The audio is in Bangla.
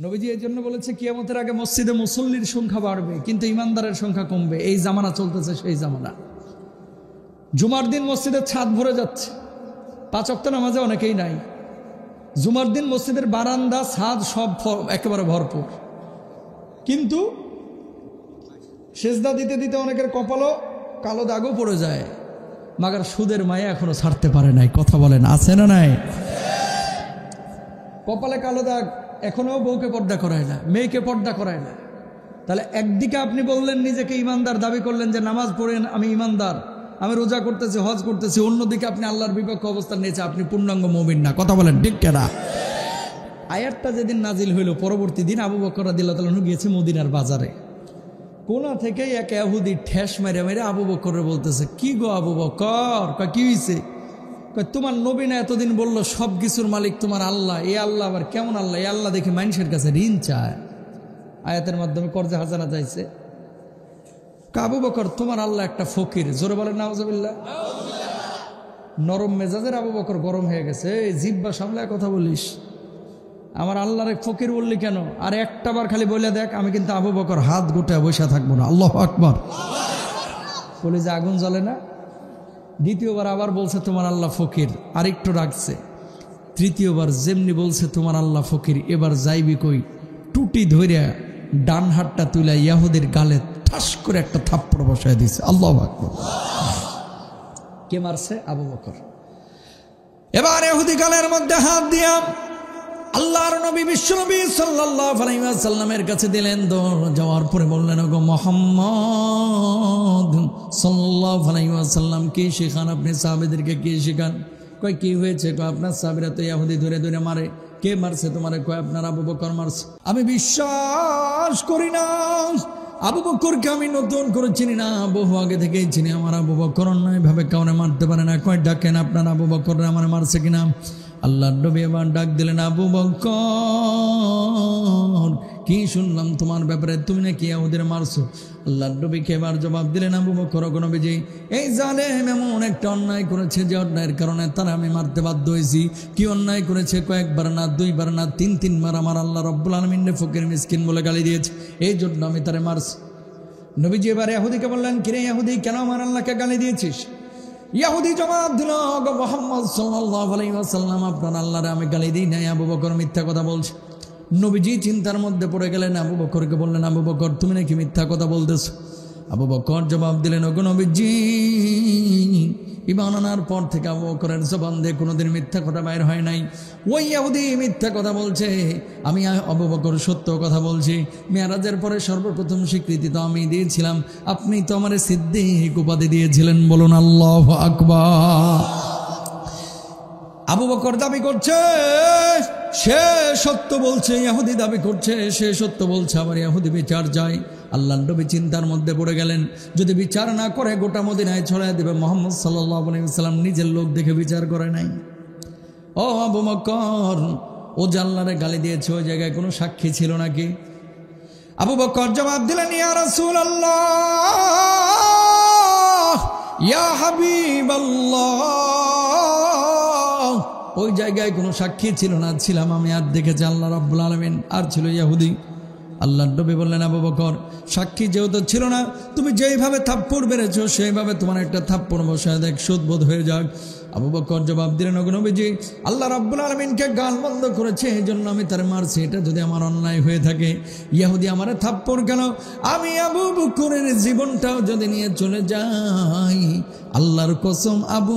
নবীজি এই জন্য বলেছে কিয়ামতের আগে মসজিদে মুসল্লির সংখ্যা বাড়বে কিন্তু ইমানদারের সংখ্যা কমবে। এই জামানা চলতেছে সেই জামানা। জুমার দিন মসজিদের ছাদ ভরে যাচ্ছে, 5 ওয়াক্ত নামাজে অনেকেই নাই। জুমার দিন মসজিদের বারান্দা ছাদ সব একেবারে ভরপুর, কিন্তু সেজদা দিতে দিতে অনেকের কপালও কালো দাগও পড়ে যায়। মাগার সুদের মায়া এখনো ছাড়তে পারে নাই। কথা বলেন, আছে না নাই? কপালে কালো দাগ, এখনো বউকে পর্দা করায় না, মেয়েকে পর্দা করায় না। তাহলে একদিকে আপনি বললেন নিজেকে ইমানদার, দাবি করলেন যে নামাজ পড়েন আমি ইমানদার, আমি রোজা করতেছি, হজ করতেছি, অন্যদিকে আপনি আল্লাহর বিপক্ষে অবস্থান নিয়েছে, আপনি পূর্ণাঙ্গ মুমিন না। কথা বলেন ঠিক কেনা? আয়াতটা যেদিন নাজিল হইল পরবর্তী দিন আবু বকর রাদিয়াল্লাহু তাআলা গিয়েছে মদিনার বাজারে। কোনা থেকে এক ইহুদি ঠেস মেরে মেরে আবু বকরে বলতেছে, কি গো আবু বকর, কি হয়েছে? তোমার নবী না এতদিন বললো সব কিছুর মালিক তোমার আল্লাহ, এই আল্লাহ আবার কেমন আল্লাহ? এই আল্লাহ দেখে মানুষের কাছে ঋণ চায়, আয়াতের মাধ্যমে কর্জে হাজানা চাইছে। আবু বকর তোমার আল্লাহ একটা ফকির। জোরে বলেন নাউজুবিল্লাহ। নরম মেজাজের আবু বকর গরম হয়ে গেছে। এই জিহ্বা সামলায় কথা বলিস, আমার আল্লাহর এক ফকির বললি কেন? আর একটাবার খালি বলে দেখ, আমি কিন্তু আবু বকর হাত গোটায় বসে থাকবো না। আল্লাহু আকবার বলে যে আগুন জ্বলে না। দ্বিতীয়বার আবার বলছে তোমার আল্লাহ ফকির, আরেকটু রাখছে। তৃতীয়বার যেমনি বলছে তোমার আল্লাহ ফকির, এবার যাইবি কই, টুটি ধরিয়া ডান হাতটা তুলে ইহুদির গালে ঠাস করে একটা থাপ্পড় বসায় দিছে। আল্লাহু আকবার। কে মারছে? আবু বকর। এবার ইহুদি গালের মধ্যে হাত দিয়া আল্লাহর নবী বিশ্বনবী সাল্লাল্লাহু আলাইহি ওয়াসাল্লামের কাছে দিলেন। যাওয়ার পরে বললেন, ওগো মুহাম্মদ সাল্লাল্লাহু আলাইহি ওয়াসাল্লাম, কি শেখান আপনি সাহাবীদেরকে? কি শেখান? কয় কি হয়েছে? কয় আপনার সাহাবীরা তো ইহুদি ধরে ধরে মারে। কে মারছে তোমারে? কয় আপনার আবু বকর মারছে। আমি বিশ্বাস করি না, আবু বকরকে আমি নতুন করে চিনি না, বহু আগে থেকেই চিনি। আমার আবু বকর অন্যায় ভাবে কাউরে মারতে পারে না। কয় ডাকেন আপনার আবু বকর আমার মারছে কিনা। আল্লাহর নবী এবার ডাক দিলেন, আবু বকর কি শুনলাম তোমার ব্যাপারে, তুমি নাকি ইহুদিরে মারছো? আল্লাহর নবীকে এবার জবাব দিলেন, আবু বকর গো নবীজি, এই জালেম এমন একটা অন্যায় করেছে যে অন্যায়ের কারণে তারা আমি মারতে বাধ্য হয়েছি। কি অন্যায় করেছে? কয়েকবার না, 2 বার না, 3 বার আমার আল্লাহ রাব্বুল আলামিন ফকির মিসকিন বলে গালি দিয়েছে, এই জন্য আমি তারে মারছি। নবীজি এবার ইহুদিকে বললেন, কিরে ইহুদি, কেন আমার আল্লাহকে গালি দিয়েছিস? ইহুদি জবাব দিল, ওগো মুহাম্মদ সাল্লাল্লাহু আলাইহি ওয়াসাল্লাম, আপনার আল্লাহরে আমি গালি দিই নাই, আবু বকর মিথ্যা কথা বলছে। নবীজি চিন্তার মধ্যে পড়ে গেলেন, আবু বকরকে বললেন, আবু বকর তুমি নাকি মিথ্যা কথা বলতেছ? আবু বকর জবাব দিলেন, ওগো নবীজি, ঈমান আনার পর থেকে আবু বকরের জবান দিয়ে কোনোদিন মিথ্যা কথা বাইর হয় নাই। ওই ইহুদি মিথ্যা কথা বলছে, আমি আবু বকর সত্য কথা বলছি। মেরাজের পরে সর্বপ্রথম স্বীকৃতি তো আমি দিয়েছিলাম, আপনি তো আমার সিদ্দিক উপাধি দিয়েছিলেন। বলুন আল্লাহু আকবার। আবু বকর দাবি করছে সে সত্য বলছে, ইহুদি দাবি করছে সে সত্য বলছে, আবার ইহুদি বিচার যায়। আল্লাহর নবী চিন্তার মধ্যে পড়ে গেলেন, যদি বিচার না করে গোটা মদিনায় ছড়ায় দেবে। মুহাম্মদ সাল্লাল্লাহু আলাইহি ওয়াসাল্লাম নিজের লোক দেখে বিচার করে নাই। ও আবু বকর, ও যে আল্লাহরে গালি দিয়েছে ওই জায়গায় কোনো সাক্ষী ছিল নাকি? আবু বকর জবাব দিলেন, ইয়া রাসূলুল্লাহ, ইয়া হাবিবাল্লাহ, ওই জায়গায় কোনো সাক্ষী ছিল না, ছিলাম আমি আর দেখেছি আল্লাহ রাব্বুল আলামিন, আর ছিল ইহুদি। আল্লাহর নবী বললেন, আবু বকর সাক্ষী যেহেতু ছিল না, তুমি যেইভাবে থাপ্পড় মেরেছো সেইভাবে তোমার একটা থাপ্পড় বসায় দেখ, সুদবোধ হয়ে যাক। আবু বকর জবাব দিলেন, ওগো নবীজি, আল্লাহ রাব্বুল আলামিনকে গাল বন্ধ করেছে এই জন্য আমি তার মারছি। এটা যদি আমার অন্যায় হয়ে থাকে, ইহুদি আমারে থাপ্পড় কেন? আমি আবু বকরের জীবনটাও যদি নিয়ে চলে যাই, আল্লাহর কসম আবু